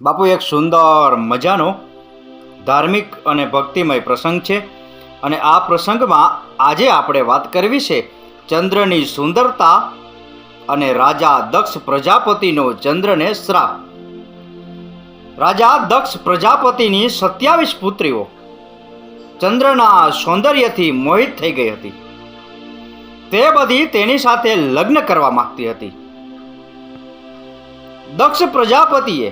બાપુ, એક સુંદર મજાનો ધાર્મિક અને ભક્તિમય પ્રસંગ છે અને આ પ્રસંગમાં આજે આપણે વાત કરવી છે ચંદ્રની સુંદરતા અને રાજા દક્ષ પ્રજાપતિનો ચંદ્રને શ્રાપ. રાજા દક્ષ પ્રજાપતિની 27 પુત્રીઓ ચંદ્રના સૌંદર્યથી મોહિત થઈ ગઈ હતી. તે બધી તેની સાથે લગ્ન કરવા માંગતી હતી. દક્ષ પ્રજાપતિએ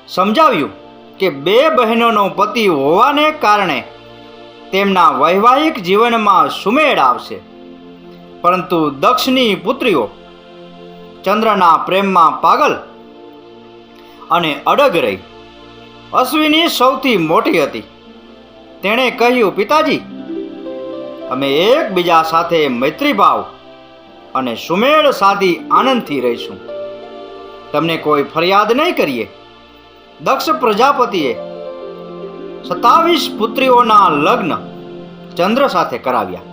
સમજાવ્યું કે બે બહેનોનો પતિ હોવાને કારણે તેમના વૈવાહિક જીવનમાં સુમેળ આવશે, પરંતુ દક્ષની પુત્રીઓ ચંદ્રના પ્રેમમાં પાગલ અને અડગ રહી. અશ્વિની સૌથી મોટી હતી. તેણે કહ્યું, પિતાજી, અમે એકબીજા સાથે મૈત્રીભાવ અને સુમેળ સાધી આનંદથી રહીશું. તમને કોઈ ફરિયાદ નહીં કરીએ. દક્ષ પ્રજાપતિએ 27 પુત્રીઓના લગ્ન ચંદ્ર સાથે કરાવ્યા.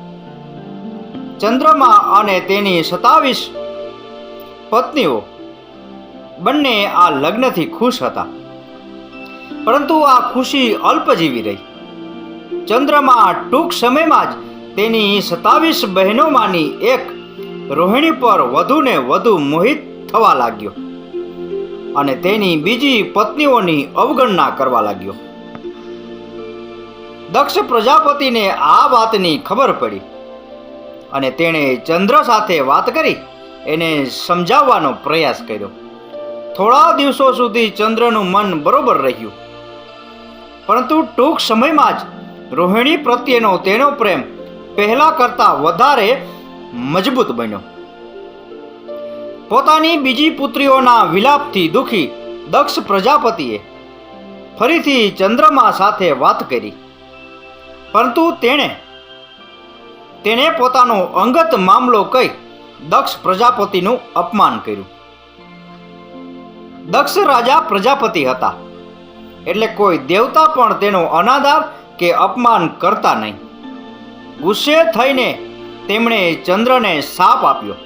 ચંદ્રમા અને તેની 27 પત્નીઓ બંને આ લગ્નથી ખુશ હતા, પરંતુ આ ખુશી અલ્પજીવી રહી. ચંદ્રમા ટૂંક સમયમાં જ તેની 27 બહેનોમાંની એક રોહિણી પર વધુને વધુ મોહિત થવા લાગ્યો અને તેની બીજી પત્નીઓની અવગણના કરવા લાગ્યો. દક્ષ પ્રજાપતિને આ વાતની ખબર પડી અને તેણે ચંદ્ર સાથે વાત કરી એને સમજાવવાનો પ્રયાસ કર્યો. થોડા દિવસો સુધી ચંદ્રનું મન બરોબર રહ્યું, પરંતુ ટૂંક સમયમાં જ રોહિણી પ્રત્યેનો તેનો પ્રેમ પહેલા કરતાં વધારે મજબૂત બન્યો. પોતાની બીજી પુત્રીઓના વિલાપથી દુઃખી દક્ષ પ્રજાપતિએ ફરીથી ચંદ્રમા સાથે વાત કરી, પરંતુ તેણે પોતાનો અંગત મામલો કહી દક્ષ પ્રજાપતિનું અપમાન કર્યું. દક્ષ રાજા પ્રજાપતિ હતા, એટલે કોઈ દેવતા પણ તેનો અનાદર કે અપમાન કરતા નહીં. ગુસ્સે થઈને તેમણે ચંદ્રને શાપ આપ્યો,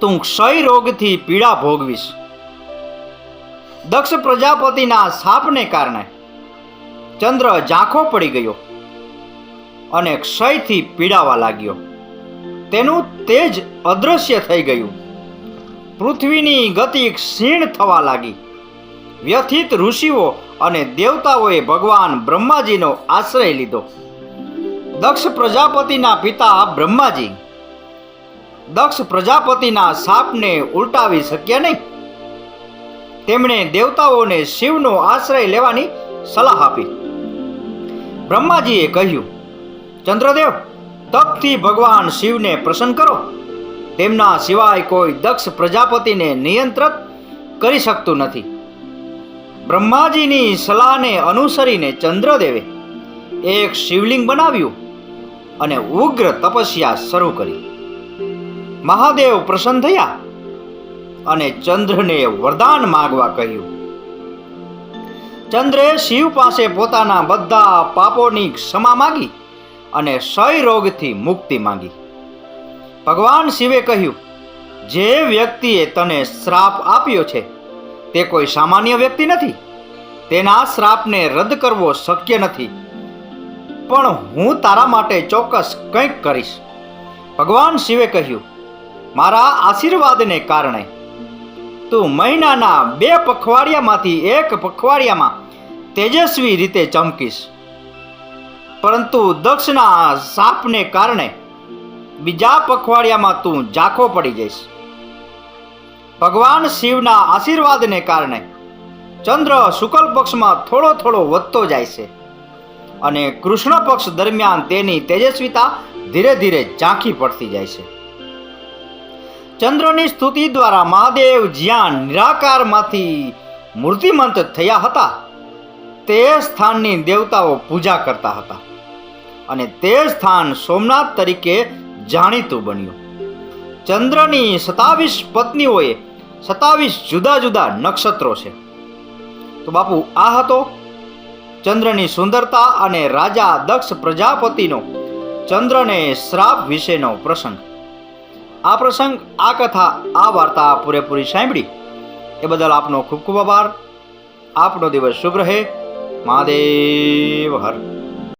તું ક્ષય રોગથી પીડા ભોગવીશ. દક્ષ પ્રજાપતિના શાપને કારણે ચંદ્ર ઝાંખો પડી ગયો અને ક્ષયથી પીડાવા લાગ્યો. તેનું તેજ અદૃશ્ય થઈ ગયું. પૃથ્વીની ગતિ ક્ષીણ થવા લાગી. વ્યથિત ઋષિઓ અને દેવતાઓએ ભગવાન બ્રહ્માજીનો આશ્રય લીધો. દક્ષ પ્રજાપતિના પિતા બ્રહ્માજી દક્ષ પ્રજાપતિના શાપને ઉલટાવી શક્યા નહીં. તેમણે દેવતાઓને શિવનો આશ્રય લેવાની સલાહ આપી. બ્રહ્માજીએ કહ્યું, ચંદ્રદેવ, તપથી ભગવાન શિવને પ્રસન્ન કરો. તેમના સિવાય કોઈ દક્ષ પ્રજાપતિને નિયંત્રિત કરી શકતું નથી. બ્રહ્માજીની સલાહને અનુસરીને ચંદ્રદેવે એક શિવલિંગ બનાવ્યું અને ઉગ્ર તપસ્યા શરૂ કરી. મહાદેવ પ્રસન્ન થયા અને ચંદ્રને વરદાન માંગવા કહ્યું. ચંદ્રે શિવ પાસે પોતાના બધા પાપોની ક્ષમા માંગી અને ક્ષય રોગથી મુક્તિ માંગી. ભગવાન શિવે કહ્યું, જે વ્યક્તિએ તને શ્રાપ આપ્યો છે તે કોઈ સામાન્ય વ્યક્તિ નથી. તેના શ્રાપને રદ કરવો શક્ય નથી, પણ હું તારા માટે ચોક્કસ કંઈક કરીશ. ભગવાન શિવે કહ્યું, મારા આશીર્વાદને કારણે તું મહિનાના 2 પખવાડિયામાંથી એક પખવાડિયામાં તેજસ્વી રીતે ચમકીશ, પરંતુ દક્ષના શાપને કારણે બીજા પખવાડિયામાં તું ઝાંખો પડી જઈશ. ભગવાન શિવના આશીર્વાદને કારણે ચંદ્ર શુક્લ પક્ષમાં થોડો થોડો વધતો જાય છે અને કૃષ્ણ પક્ષ દરમિયાન તેની તેજસ્વીતા ધીરે ધીરે ઝાંખી પડતી જાય છે. ચંદ્રની સ્તુતિ દ્વારા મહાદેવ જ્યાં નિરાકારમાંથી મૂર્તિમંત થયા હતા તે સ્થાનની દેવતાઓ પૂજા કરતા હતા અને તે સ્થાન સોમનાથ તરીકે જાણીતું બન્યું. ચંદ્રની 27 પત્નીઓએ 27 જુદા જુદા નક્ષત્રો છે. તો બાપુ, આ હતો ચંદ્રની સુંદરતા અને રાજા દક્ષ પ્રજાપતિનો ચંદ્રને શ્રાપ વિશેનો પ્રસંગ. આ પ્રસંગ, આ કથા, આ વાર્તા પૂરેપૂરી સાંભળી એ બદલ આપનો ખૂબ ખૂબ આભાર. આપનો દિવસ શુભ રહે. મહાદેવ હર.